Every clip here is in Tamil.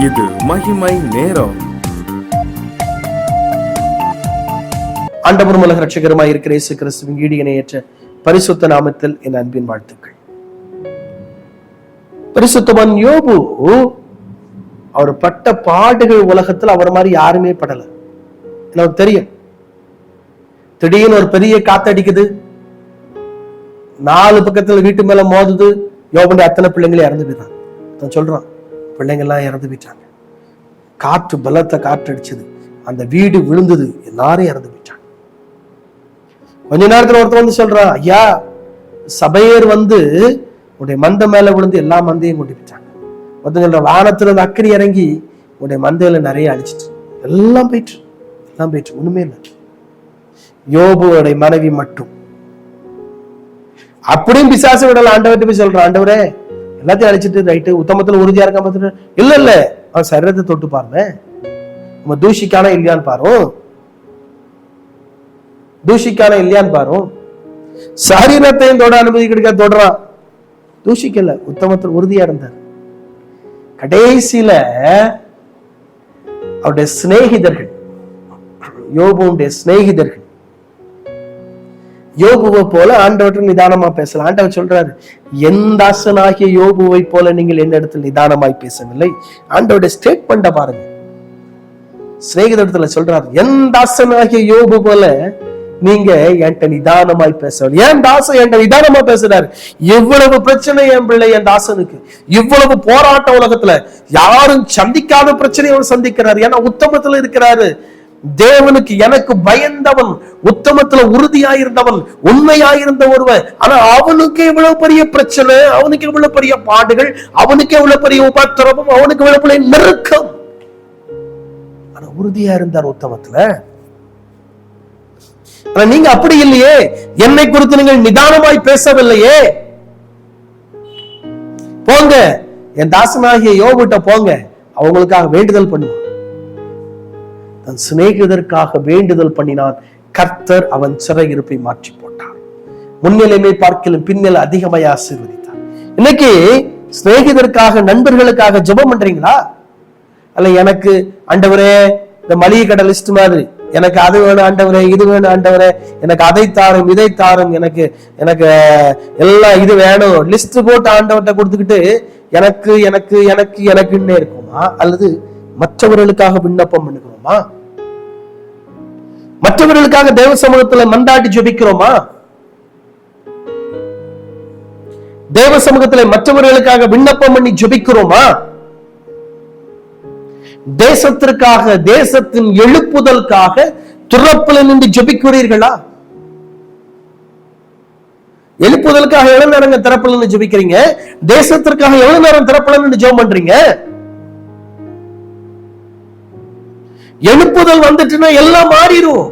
இது மகிமை நேரம். ஆண்டவரும் உலக ரட்சகருமாய் இருக்கிற இயேசு கிறிஸ்துவின் ஈடு இணையற்ற பரிசுத்த நாமத்தில் என் அன்பின் வாழ்த்துக்கள். பரிசுத்தவான் யோபு அவர் பட்ட பாடுகள் உலகத்தில் அவர் மாதிரி யாருமே படல. எனக்கு தெரியும், திடீர்னு ஒரு பெரிய காத்தடிக்குது, 4 பக்கத்துல வீட்டு மேல மோதுது, யோபுடைய அத்தனை பிள்ளைங்களே இறந்து போயிட்டாங்க. சொல்றான், பிள்ளைங்கள்லாம் இறந்து போயிட்டாங்க. காற்று பலத்த காற்று அடிச்சது, அந்த வீடு விழுந்தது, எல்லாரும் இறந்து போயிட்டாங்க. கொஞ்ச நேரத்துல ஒருத்தர் வந்து சொல்றான், ஐயா சபையர் வந்து உடைய மந்தை மேல விழுந்து எல்லா மந்தையும் கொண்டு போயிட்டாங்க. ஒருத்தர் சொல்ற, வானத்துல இருந்து அக்கறை இறங்கி உடைய மந்தையில நிறைய அடிச்சிட்டு எல்லாம் போயிட்டு ஒண்ணுமே இல்லை. யோபுடைய மனைவி மட்டும். அப்படியும் பிசாசு விடல. ஆண்டவர்கிட்ட போய் சொல்றான், ஆண்டவரே எல்லாத்தையும் அழிச்சிட்டு ரைட்டு உத்தமத்துல உறுதியா இருக்க பார்த்துட்டு, இல்ல அவன் சரீரத்தை தொட்டு பாருங்க, நம்ம தூஷிக்கான இல்லையான்னு பாரு, சரீரத்தையும் தொட அனுமதி கிடைக்க தொடுறான், தூஷிக்கல, உத்தமத்தில் உறுதியா இருந்தார். கடைசியில அவருடைய சிநேகிதர்கள், யோபுடைய சிநேகிதர்கள் யோபுவை போல ஆண்டவற்றை நிதானமா பேசலாம். ஆண்டவர் சொல்றாரு, என் தாசனாகிய யோபுவை போல நீங்கள் என்ன இடத்துல நிதானமாய் பேசவில்லை. ஆண்டவருடைய ஸ்டேட்மெண்ட பாருங்க. சிநேகிதத்துல சொல்றாரு, என் தாசனாகிய யோபு போல நீங்க என்கிட்ட நிதானமாய் பேசவில்லை. என் தாசன் என்கிட்ட நிதானமா பேசுறாரு. எவ்வளவு பிரச்சனை என் பிள்ளை, என் தாசனுக்கு இவ்வளவு போராட்ட உலகத்துல யாரும் சந்திக்காத பிரச்சனையை அவர் சந்திக்கிறாரு. ஏன்னா உத்தமத்துல இருக்கிறாரு. தேவனுக்கு எனக்கு பயந்தவன், உத்தமத்துல உறுதியாயிருந்தவன், உண்மையாயிருந்த ஒருவன். ஆனா அவனுக்கு எவ்வளவு பெரிய பிரச்சனை, அவனுக்கு எவ்வளவு பெரிய பாடுகள், அவனுக்கு எவ்வளவு பெரிய உபத்திரவம், அவனுக்கு எவ்வளவு பெரிய நெருக்கம். ஆனா உறுதியா இருந்தார் உத்தமத்துல. ஆனா நீங்க அப்படி இல்லையே, என்னை குறித்து நீங்கள் நிதானமாய் பேசவில்லையே. போங்க, என் தாசனாகிய யோபுட்ட போங்க, அவங்களுக்காக வேண்டுதல் பண்ணுவான். தன் சிநேகிதற்காக வேண்டுதல் பண்ணினான். கர்த்தர் அவன் சிறையிருப்பை மாற்றி போட்டார். முன்னிலைமை பார்க்கலும் பின்னல் அதிகமாய் ஆசீர்வதித்தார். இன்னைக்கு சிநேகிதற்காக, நண்பர்களுக்காக ஜெபம் பண்றீங்களா? அல்ல எனக்கு ஆண்டவரே இந்த மளிகை கடை லிஸ்ட் மாதிரி, எனக்கு அது வேணும் ஆண்டவரே, இது வேணும் ஆண்டவரே, எனக்கு அதை தாரும் இதை தாரும், எனக்கு எல்லாம் இது வேணும் லிஸ்ட் போட்டு ஆண்டவர்கிட்ட கொடுத்துக்கிட்டு எனக்கு எனக்கு எனக்கு எனக்குன்னே இருக்குமா? அல்லது மற்றவர்களுக்காக விண்ணப்பம் பண்ணுகிறோமா? மற்றவர்களுக்காக தேவ சமூகத்துல மன்றாடி ஜெபிக்கிறோமா? தேவ சமூகத்துல மற்றவர்களுக்காக விண்ணப்பம் பண்ணி ஜெபிக்கிறோமா? தேசத்திற்காக, தேசத்தின் எழுப்புதலுக்காக துறப்புல நின்று ஜெபிக்கிறீர்களா? எழுப்புதலுக்காக எவ்வளவு நேரம் திறப்புல நின்று ஜெபிக்கிறீங்க? தேசத்திற்காக எவ்வளவு நேரம் திறப்புல நின்று ஜெபம் பண்றீங்க? எழுப்புதல் வந்துட்டுன்னா எல்லாம் மாறிடும்.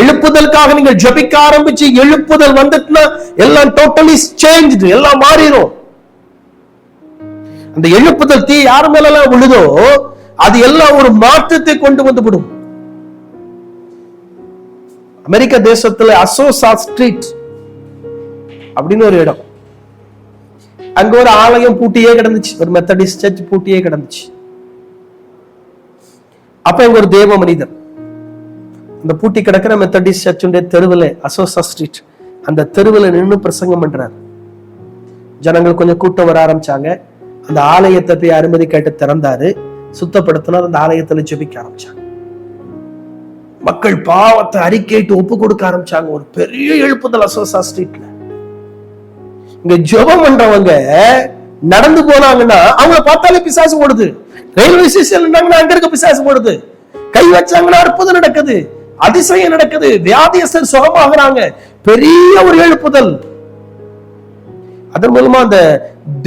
எழுப்புதலுக்காக நீங்கள் ஜெபிக்க ஆரம்பிச்சு எழுப்புதல் வந்துட்டுனா எல்லாம் டோட்டலி சேஞ்ச்டு, எல்லாம் மாறிடும். அந்த எழுப்புதல் தீ யார் மேல எல்லாம் விழுதோ அது எல்லாம் ஒரு மாற்றத்தை கொண்டு வந்து விடும். அமெரிக்க தேசத்துல அசோசா ஸ்ட்ரீட் அப்படின்னு ஒரு இடம், அங்க ஒரு ஆலயம் பூட்டியே கிடந்துச்சு, ஒரு மெத்தடிஸ்ட் சர்ச் பூட்டியே கிடந்துச்சு. அப்ப இங்க ஒரு தேவ மனிதர் அந்த பூட்டி கிடக்கிற மெத்தடிஸ்ட் சர்ச்சுடைய தெருவில், அசோசா ஸ்ட்ரீட் அந்த தெருவில் நின்று பிரசங்கம் பண்றாரு. ஜனங்கள் கொஞ்சம் கூட்டம் வர ஆரம்பிச்சாங்க. அந்த ஆலயத்தை போய் அனுமதி கேட்டு திறந்தாரு, சுத்தப்படுத்தினார். அந்த ஆலயத்துல ஜெபிக்க ஆரம்பிச்சாங்க. மக்கள் பாவத்தை அறிக்கையிட்டு ஒப்பு கொடுக்க ஆரம்பிச்சாங்க. ஒரு பெரிய எழுப்புதல் அசோசா ஸ்ட்ரீட்ல. இங்க ஜெபம் பண்றவங்க நடந்து போனாங்கன்னா அவங்கள பார்த்தாலே பிசாசு ஓடுது. ரயில்வே ஸ்டேஷன் அங்க இருக்க பிசாசு போடுது. கை வச்சாங்கன்னா அற்புதம் நடக்குது, அதிசயம் நடக்குது, வியாதியஸ்தர் சுகமாகறாங்க. பெரிய ஒரு எழுப்புதல். அதன் மூலமா அந்த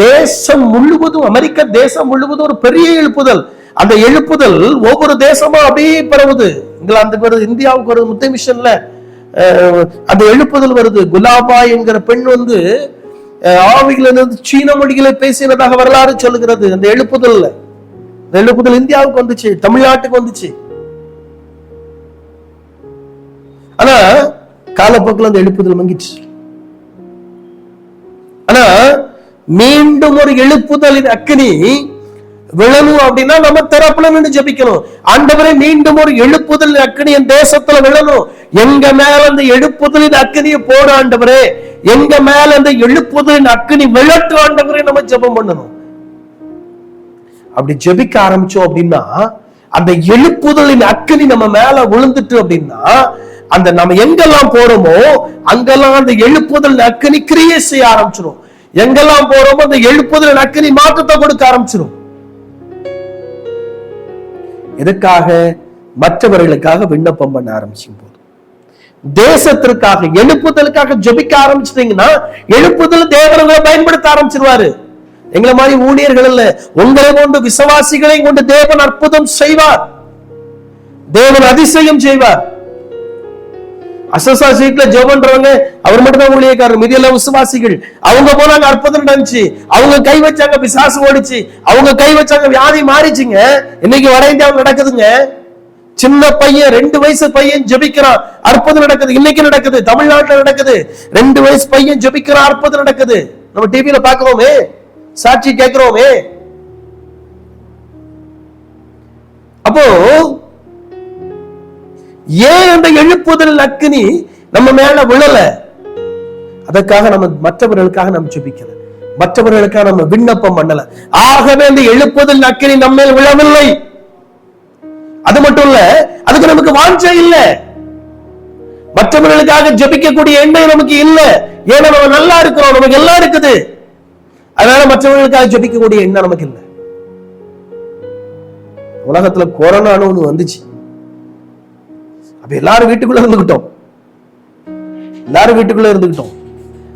தேசம் முழுவதும், அமெரிக்க தேசம் முழுவதும் ஒரு பெரிய எழுப்புதல். அந்த எழுப்புதல் ஒவ்வொரு தேசமா அப்படியே பரவுது. இங்கிலாந்துக்கு வருது, இந்தியாவுக்கு வருது, முத்தை மிஷன்ல அந்த எழுப்புதல் வருது. குலாபா என்கிற பெண் வந்து ஆவிகளிலிருந்து சீன மொழிகளை பேசினதாக வரலாறு சொல்லுகிறது. அந்த எழுப்புதல் இந்தியாவுக்கு வந்துச்சு, தமிழ்நாட்டுக்கு வந்துச்சு. ஆனா காலப்போக்கில் அந்த எழுப்புதல் மங்கிச்சு. ஆனா மீண்டும் ஒரு எழுப்புதலின் அக்கினி விழணும் அப்படின்னா நம்ம தரப்புல நின்று ஜெபிக்கணும். ஆண்டவரே, மீண்டும் ஒரு எழுப்புதலின் அக்கினி என் தேசத்துல விழணும். எங்க மேல அந்த எழுப்புதலின் அக்கினியை போட ஆண்டவரே, எங்க மேல அந்த எழுப்புதலின் அக்கினி விழட்டு ஆண்டவரே, நம்ம ஜெபம் பண்ணணும். அப்படி ஜெபிக்க ஆரம்பிச்சோம் அப்படின்னா, அந்த எழுப்புதலின் அக்கினி நம்ம மேல விழுந்துட்டு அப்படின்னா, அந்த நம்ம எங்கெல்லாம் போறோமோ அங்கெல்லாம் அந்த எழுப்புதல் அக்கினி கிரியை செய்ய ஆரம்பிச்சிடும். எங்கெல்லாம் போறோமோ அந்த எழுப்புதல் அக்கினி மாற்றத்தை கொடுக்க ஆரம்பிச்சிடும். எதுக்காக? மற்றவர்களுக்காக விண்ணப்பம் பண்ண ஆரம்பிச்சும் போது, தேசத்திற்காக எழுப்புதலுக்காக ஜெபிக்க ஆரம்பிச்சிட்டீங்கன்னா, எழுப்புதல் தேவர்களை பயன்படுத்த ஆரம்பிச்சிருவாரு. எங்களை மாதிரி ஊழியர்கள் இல்ல, உங்களை கொண்டு விசுவாசிகளை கொண்டு தேவன் அற்புதம் செய்வார், தேவன் அதிசயம் செய்வார். அசசா சீட்ல ஜெபம்ன்றவங்க அவர் மட்டும் தான் ஊழியக்காரர், மீதியெல்லாம் விசுவாசிகள். அவங்க போனாங்க, அற்புதம் நடந்துச்சு. அவங்க கை வச்சாங்க, பிசாசு ஓடிச்சு. அவங்க கை வச்சாங்க, வியாதி மாறிச்சுங்க. இன்னைக்கு வட இந்தியாவில் நடக்குதுங்க. சின்ன பையன், 2 வயசு பையன் ஜெபிக்கிறான், அற்புதம் நடக்குது. இன்னைக்கு நடக்குது, தமிழ்நாட்டில் நடக்குது. 2 வயசு பையன் ஜெபிக்கிறான், அற்புதம் நடக்குது. நம்ம டிவியில பாக்குறோமே, சாட்சி கேட்கிறோமே. அப்போ ஏன் அந்த எழுப்புதல் அக்கினி நம்ம மேல விழல? அதற்காக நம்ம மற்றவர்களுக்காக நம்ம ஜெபிக்கல, மற்றவர்களுக்காக நம்ம விண்ணப்பம் பண்ணல. ஆகவே அந்த எழுப்புதல் அக்கினி நம்ம மேல் விழவில்லை. அது மட்டும் இல்ல, அதுக்கு நமக்கு வாஞ்சை இல்ல. மற்றவர்களுக்காக ஜெபிக்கக்கூடிய எண்ணம் நமக்கு இல்ல. ஏன்னா நம்ம நல்லா இருக்கிறோம், நமக்கு எல்லாம் இருக்குது. அதனால மற்றவர்களுக்காக ஜெபிக்கக்கூடிய எண்ணம் நமக்கு இல்லை. உலகத்துல கொரோனான்னு ஒண்ணு வந்துச்சு. அப்ப எல்லாரும் வீட்டுக்குள்ள இருந்துகிட்டோம், எல்லாரும் வீட்டுக்குள்ள இருந்துகிட்டோம்.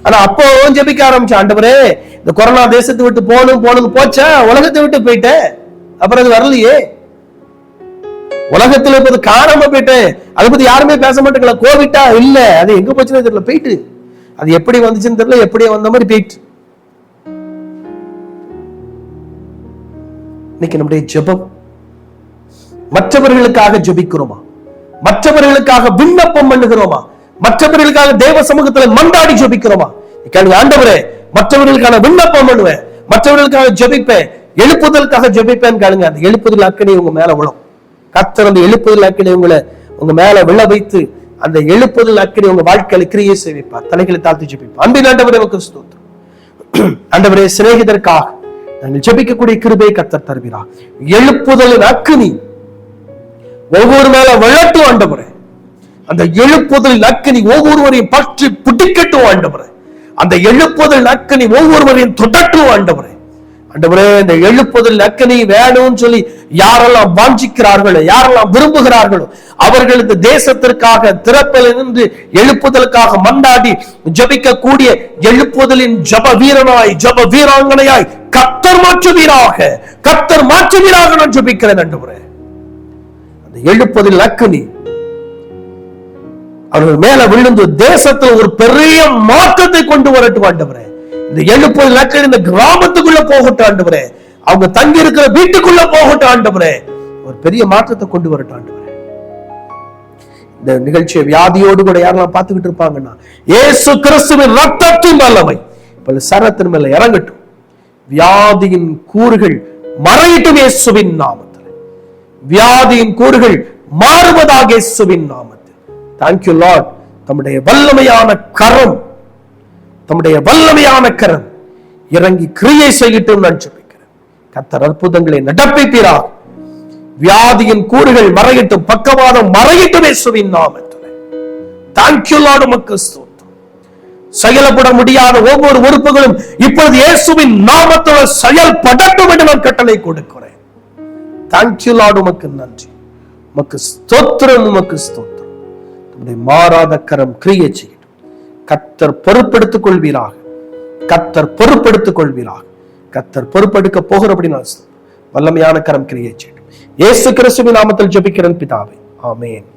ஆனா அப்போ ஜெபிக்க ஆரம்பிச்ச, ஆண்டவரே இந்த கொரோனா தேசத்தை விட்டு போகணும் போச்சா, உலகத்தை விட்டு போயிட்டேன், அப்புறம் அது வரலையே. உலகத்துல இப்ப காணாம போயிட்டேன், அதை பத்தி யாருமே பேச மாட்டேங்கல. கோவிட்டா இல்ல, அது எங்க போச்சுன்னு தெரியல, போயிட்டு. அது எப்படி வந்துச்சுன்னு தெரியல, எப்படியே வந்த மாதிரி போயிட்டு. இன்னைக்கு நம்முடைய ஜெபம் மற்றவர்களுக்காக ஜெபிக்கிறோமா? மற்றவர்களுக்காக விண்ணப்பம் பண்ணுகிறோமா? மற்றவர்களுக்காக தேவ சமூகத்தில் மன்றாடி ஜெபிக்கிறோமா? ஆண்டவரே, மற்றவர்களுக்கான விண்ணப்பம் பண்ணுவேன், மற்றவர்களுக்காக ஜெபிப்பேன், எழுப்புதலுக்காக ஜெபிப்பேன் கேளுங்க. அந்த எழுப்புதல் அக்கினி உங்க மேல விழும். கர்த்தர் அந்த எழுப்புதல் அக்கினி உங்க மேல விழ வைத்து, அந்த எழுப்புதல் அக்கினி உங்க வாழ்க்கையில கிரியை செய்விப்பார். தலைகளை தாழ்த்தி ஜெபிப்பார். அன்பின் ஆண்டவரே, உமக்கு ஸ்தோத்திரம். ஆண்டவரே, சிநேகிதருக்காக நாங்கள் ஜெபிக்கக்கூடிய கிருபையை கர்த்தர் தருகிறார். எழுப்புதலின் அக்கினி ஒவ்வொரு மேல விழட்டும் ஆண்டவரே. அந்த எழுப்புதலின் அக்கினி ஒவ்வொருவரையும் பற்றி பிடிக்கட்டும் ஆண்டவரே. அந்த எழுப்புதல் அக்கினி ஒவ்வொருவரையும் தொடட்டும் ஆண்டவரே. ஆண்டவரே, இந்த எழுப்புதல் அக்கினி வேணும்னு சொல்லி யாரெல்லாம் வாஞ்சிக்கிறார்களோ, யாரெல்லாம் விரும்புகிறார்களோ, அவர்கள் இந்த தேசத்திற்காக திறப்பில் நின்று எழுப்புதலுக்காக மண்டாடி ஜபிக்கக்கூடிய எழுப்புதலின் ஜப வீரனாய், ஜப வீராங்கனையாய் கர்த்தர் மாற்றுவீராக, கர்த்தர் மாற்றுவீராக நான் ஜபிக்கிறேன் ஆண்டவரே. அந்த எழுப்புதல் அக்கினி அவர்கள் மேல விழுந்து தேசத்தில் ஒரு பெரிய மாற்றத்தை கொண்டு வரட்டும் ஆண்டவரே. இந்த எழுப்புதல் அக்கினி இந்த கிராமத்துக்குள்ள போகட்டும் ஆண்டவரே, அவங்க தங்கி இருக்கிற வீட்டுக்குள்ள போகட்டும் ஆண்டவரே, ஒரு பெரிய மாற்றத்தை கொண்டு வரட்டும் ஆண்டவரே. இந்த நிகழ்ச்சியை வியாதியோடு கூட யாரெல்லாம் பார்த்துக்கிட்டு இருப்பாங்கன்னா, இயேசு கிறிஸ்துவின் ரத்தத்தின் வல்லமை இப்ப சரத்தின் மேல இறங்கட்டும். வியாதியின் கூறுகள் மறையட்டும் இயேசுவின் நாமத்தில். வியாதியின் கூறுகள் மாறுவதாக இயேசுவின் நாமத்தில். Thank you Lord. தம்முடைய வல்லமையான கரம், தம்முடைய வல்லமையான கரம் இறங்கி கிரியை செய்யட்டும் நான் ஜெபிக்கிறேன். கர்த்தர் அற்புதங்களை நடப்பிப்பீராக. வியாதியின் கூறுகள் மறையட்டும், பக்கவாதம் மறையட்டும் இயேசுவின் நாமத்தில். Thank you Lord. உமக்கு ஸ்தோத்திரம். செயல்பட முடியாத ஒவ்வொரு உறுப்புகளும் இப்பொழுது இயேசுவின் நாமத்தில் செயல்படட்டும் என்று நான் கட்டளை கொடுக்கிறேன். Thank you Lord. உமக்கு நன்றி, உமக்கு ஸ்தோத்திரம், உமக்கு ஸ்தோத்திரம். நம்முடைய மாறாத கரம் கிரியை செய்யட்டும். கர்த்தர் பொறுப்பெடுத்துக் கொள்வீராக, கர்த்தர் பொறுப்பெடுத்துக் கொள்வீராக. கர்த்தர் பொறுப்பெடுக்க போகிறபடி நான் வல்லமையான கரம் கிரியை செய்யட்டும். இயேசு கிறிஸ்துவின் நாமத்தில் ஜெபிக்கிறேன் பிதாவே, ஆமென்.